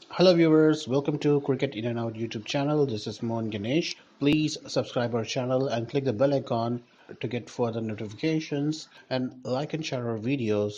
Hello viewers, welcome to Cricket In and Out YouTube channel. This is Mohan Ganesh. Please subscribe our channel and click the bell icon to get further notifications and like and share our videos.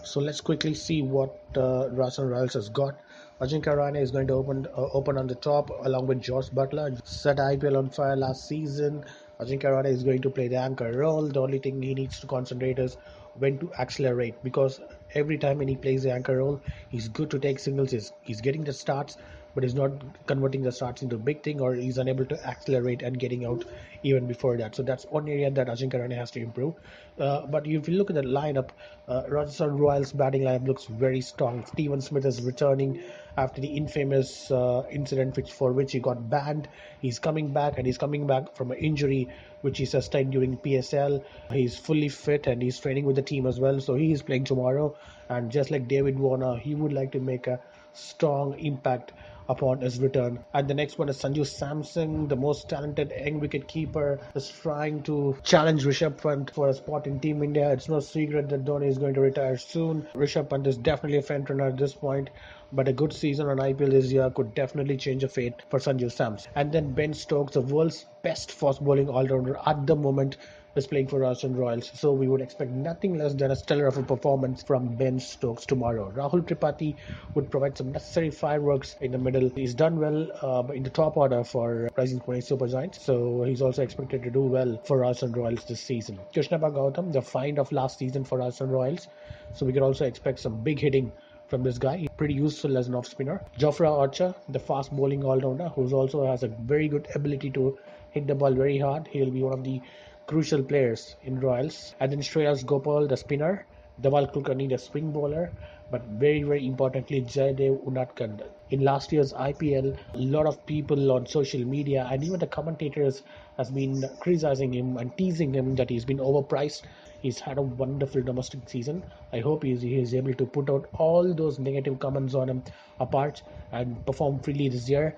So let's quickly see what Rajasthan Royals has got. Ajinkya Rahane is going to open on the top along with Josh Butler. Set IPL on fire last season. Ajinkya Rahane is going to play the anchor role. The only thing he needs to concentrate is when to accelerate, because every time when he plays the anchor role, he's good to take singles. He's getting the starts, but he's not converting the starts into a big thing, or he's unable to accelerate and getting out even before that. So that's one area that Ajinkya Rahane has to improve. But if you look at the lineup, Rajasthan Royals batting lineup looks very strong. Steven Smith is returning after the infamous incident for which he got banned. He's coming back, and he's coming back from an injury which he sustained during PSL. He's fully fit and he's training with the team as well. So he is playing tomorrow. And just like David Warner, he would like to make a strong impact upon his return. And the next one is Sanju Samson, the most talented young wicket keeper, is trying to challenge Rishabh Pant for a spot in Team India. It's no secret that Dhoni is going to retire soon. Rishabh Pant is definitely a front runner at this point, but a good season on IPL this year could definitely change the fate for Sanju Samson. And then Ben Stokes, the world's best fast bowling all-rounder at the moment, is playing for Rajasthan Royals. So we would expect nothing less than a stellar of a performance from Ben Stokes tomorrow. Rahul Tripathi would provide some necessary fireworks in the middle. He's done well in the top order for Rising Pune Super Giants, so he's also expected to do well for Rajasthan Royals this season. Krishnappa Gautam, the find of last season for Rajasthan Royals, so we can also expect some big hitting from this guy. He's pretty useful as an off spinner. Jofra Archer, the fast bowling all rounder, who also has a very good ability to hit the ball very hard. He'll be one of the crucial players in Royals. And then Shreyas Gopal, the spinner. Dhaval Kulkarni, the swing bowler. But very importantly, Jaydev Unadkat. In last year's IPL, a lot of people on social media and even the commentators has been criticizing him and teasing him that he's been overpriced. He's had a wonderful domestic season. I hope he is able to put out all those negative comments on him apart and perform freely this year.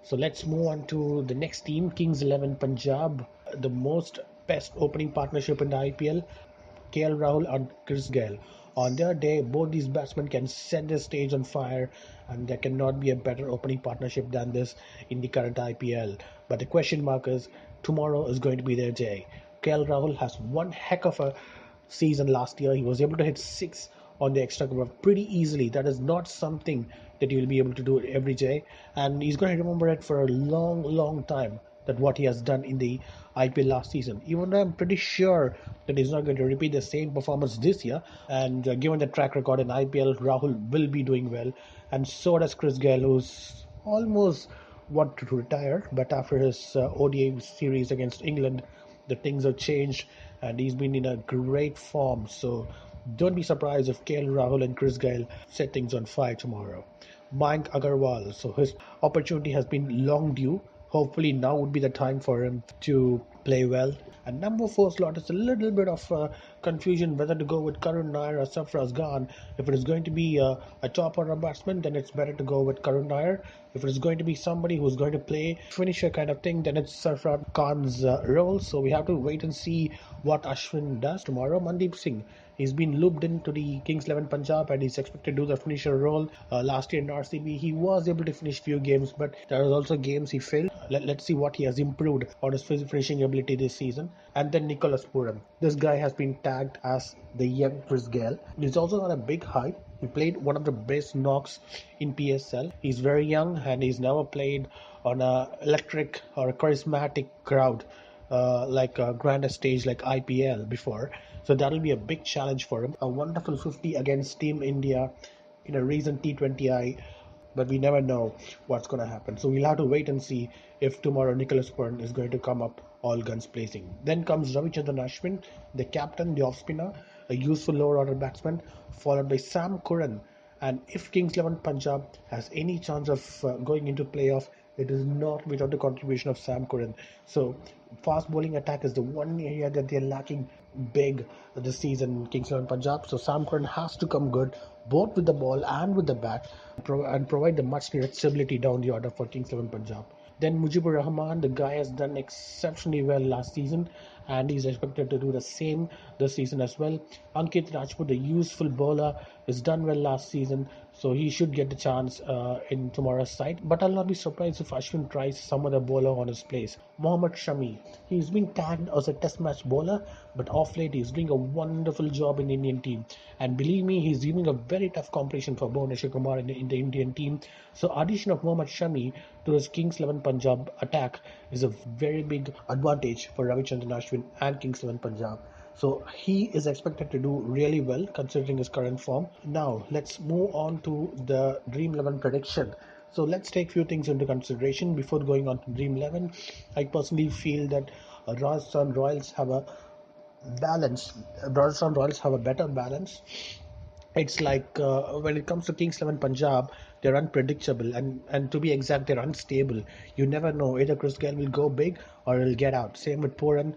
So let's move on to the next team, Kings 11 Punjab, the most best opening partnership in the IPL. KL Rahul and Chris Gayle. On their day, both these batsmen can set the stage on fire, and there cannot be a better opening partnership than this in the current IPL. But the question mark is, tomorrow is going to be their day. KL Rahul has one heck of a season last year. He was able to hit six on the extra cover pretty easily. That is not something that you'll be able to do every day, and he's going to remember it for a long time, that what he has done in the IPL last season. Even though I'm pretty sure that he's not going to repeat the same performance this year, and given the track record in IPL, Rahul will be doing well, and so does Chris Gayle, who's almost wanted to retire, but after his ODI series against England, the things have changed, and he's been in a great form. So don't be surprised if KL Rahul and Chris Gayle set things on fire tomorrow. Mayank Agarwal, so his opportunity has been long due. Hopefully now would be the time for him to play well. And number 4 slot is a little bit of confusion whether to go with Karun Nair or Sarfaraz Khan. If it is going to be a top order batsman, then it's better to go with Karun Nair. If it is going to be somebody who's going to play finisher kind of thing, then it's Sarfaraz Khan's role. So we have to wait and see what Ashwin does tomorrow. Mandeep Singh, he's been looped into the Kings 11 Punjab and he's expected to do the finisher role. Last year in RCB, he was able to finish few games, but there was also games he failed. Let's see what he has improved on his finishing ability this season. And then Nicholas Puram. This guy has been tagged as the young Chris Gayle. He's also got a big hype. He played one of the best knocks in PSL. He's very young and he's never played on a electric or a charismatic crowd like a grander stage like IPL before. So that'll be a big challenge for him. A wonderful 50 against Team India in a recent T20I, but we never know what's going to happen. So we'll have to wait and see if tomorrow Nicholas Purn is going to come up all guns blazing. Then comes Ravichandran Ashwin, the captain, the off spinner, a useful lower order batsman, followed by Sam Curran. And if Kings 11 Punjab has any chance of going into playoff, it is not without the contribution of Sam Curran. So fast bowling attack is the one area that they're lacking big this season, Kings 11 Punjab. So Sam Curran has to come good both with the ball and with the bat and provide the much needed stability down the order for Kings 11 Punjab. Then Mujibur Rahman, the guy has done exceptionally well last season and he's expected to do the same this season as well. Ankit Rajput, the useful bowler, has done well last season, so he should get the chance in tomorrow's side. But I'll not be surprised if Ashwin tries some other bowler on his place. Mohammad Shami, he's been tagged as a test match bowler, but off late he's doing a wonderful job in the Indian team. And believe me, he's giving a very tough competition for Bhuvneshwar Kumar in the Indian team. So addition of Mohammad Shami to his Kings 11 Punjab attack is a very big advantage for Ravichandran Ashwin and Kings 11 Punjab. So he is expected to do really well considering his current form. Now let's move on to the Dream 11 prediction. So let's take few things into consideration before going on to Dream 11. I personally feel that Rajasthan Royals have a balance. Rajasthan Royals have a better balance. It's like when it comes to Kings 11 Punjab, they're unpredictable, and to be exact, they're unstable. You never know, either Chris Gayle will go big or he'll get out. Same with Puran,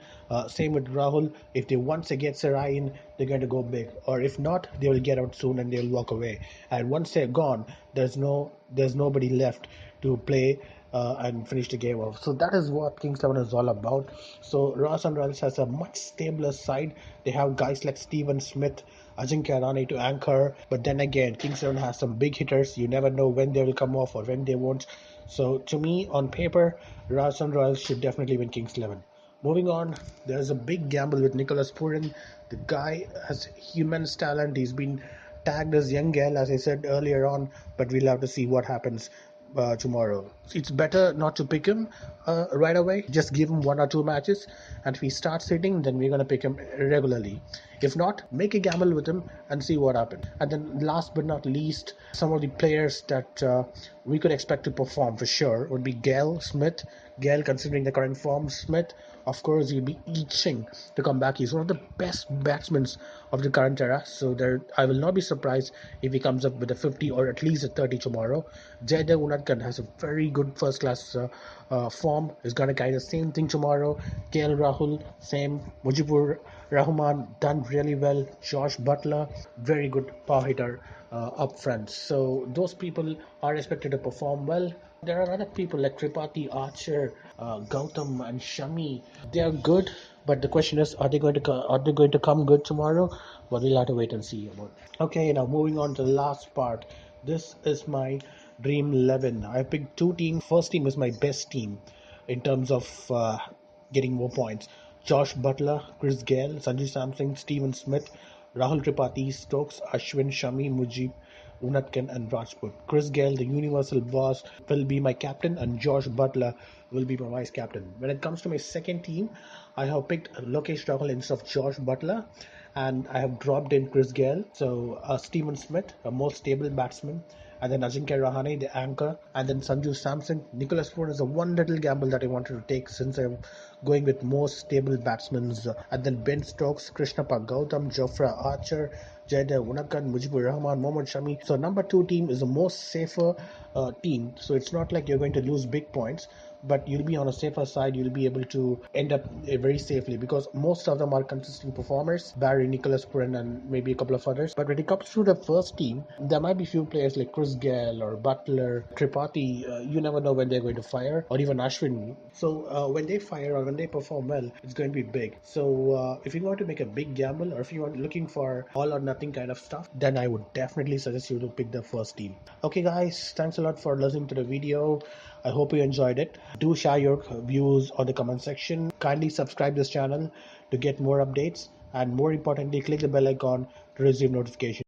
same with Rahul. If they once they get Sarai in, they're going to go big, or if not, they will get out soon and they'll walk away. And once they're gone, there's nobody left to play and finish the game off. So that is what Kings 11 is all about. So Rajasthan Royals has a much stabler side. They have guys like Steven Smith, Ajinkya Rahane to anchor. But then again, Kings 11 has some big hitters. You never know when they will come off or when they won't. So to me, on paper, Rajasthan Royals should definitely win Kings 11. Moving on, there's a big gamble with Nicholas Pooran. The guy has immense talent. He's been tagged as young Gayle, as I said earlier on, but we'll have to see what happens tomorrow. It's better not to pick him right away. Just give him 1 or 2 matches, and if he starts hitting, then we're gonna pick him regularly. If not, make a gamble with him and see what happens. And then, last but not least, some of the players that we could expect to perform for sure would be Gayle, Smith. Gayle, considering the current form, Smith, of course, he'll be itching to come back. He's one of the best batsmen of the current era. So I will not be surprised if he comes up with a 50 or at least a 30 tomorrow. Jaydev Unadkat has a very good first-class form. He's going to carry the same thing tomorrow. KL Rahul, same. Mujibur Rahman done really well. Josh Butler, very good power hitter up front. So those people are expected to perform well. There are other people like Tripathi, Archer, Gautam, and Shami. They are good, but the question is, are they going to come good tomorrow? Well, we'll have to wait and see about. Okay, now moving on to the last part. This is my Dream 11. I picked 2 teams. First team is my best team in terms of getting more points. Josh Butler, Chris Gayle, Sanju Samson, Steven Smith, Rahul Tripathi, Stokes, Ashwin, Shami, Mujib, Unadkat, and Rajput. Chris Gayle, the universal boss, will be my captain, and Josh Butler will be my vice captain. When it comes to my second team, I have picked Lokesh Rahul instead of Josh Butler, and I have dropped in Chris Gayle. So Steven Smith, a more stable batsman, and then Ajinkya Rahane, the anchor, and then Sanju Samson. Nicholas Pooran is a one little gamble that I wanted to take since I'm going with more stable batsmen. And then Ben Stokes, Krishnappa Gautam, Jofra Archer, Jaydev Unadkat, Mujibur Rahman, Mohammad Shami. So number 2 team is a more safer team. So it's not like you're going to lose big points, but you'll be on a safer side. You'll be able to end up very safely because most of them are consistent performers. Barry, Nicholas Pooran, and maybe a couple of others. But when it comes to the first team, there might be few players like Chris Gayle or Butler, Tripathi. You never know when they're going to fire, or even Ashwin. So when they fire or when they perform well, it's going to be big. So if you want to make a big gamble, or if you are looking for all or nothing kind of stuff, then I would definitely suggest you to pick the first team. Okay, guys, thanks a lot for listening to the video. I hope you enjoyed it. Do share your views on the comment section. Kindly subscribe this channel to get more updates, and more importantly, click the bell icon to receive notifications.